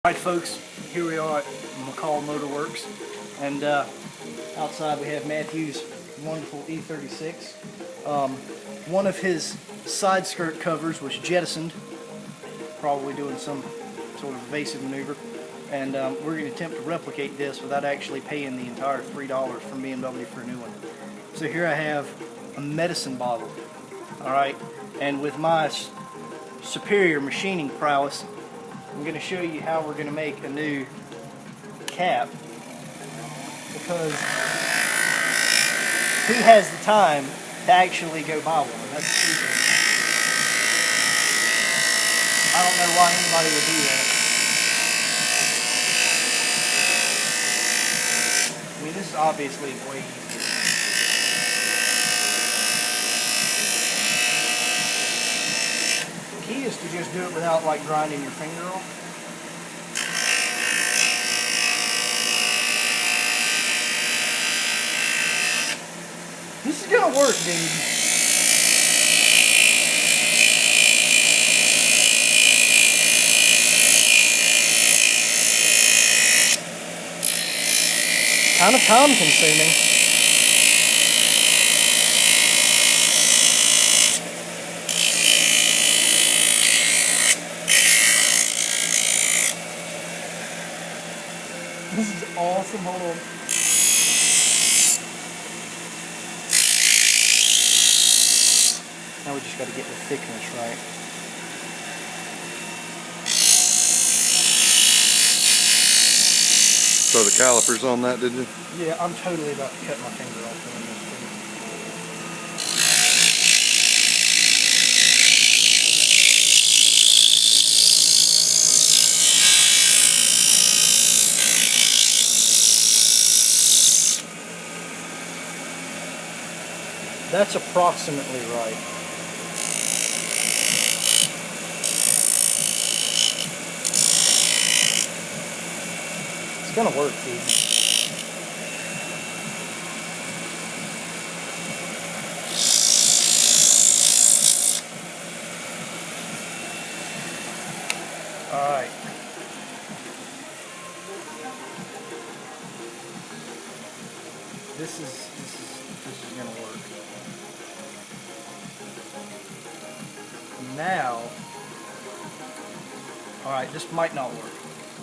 Alright folks, here we are at McCall Motorworks, and outside we have Matthew's wonderful E36. One of his side skirt covers was jettisoned, probably doing some sort of evasive maneuver, and we're going to attempt to replicate this without actually paying the entire $3 from BMW for a new one. So here I have a medicine bottle, alright, and with my superior machining prowess, I'm going to show you how we're going to make a new cap, because who has the time to actually go buy one? That's stupid. I don't know why anybody would do that. I mean, this is obviously way easier. The key is to just do it without like grinding your finger off. This is gonna work, dude. Kind of time consuming. This is awesome. Hold on. Now we just got to get the thickness right. So the calipers on that, did you? Yeah, I'm totally about to cut my finger off doing this too. That's approximately right. It's gonna work, dude. Alright. This is gonna work. Now, alright, this might not work.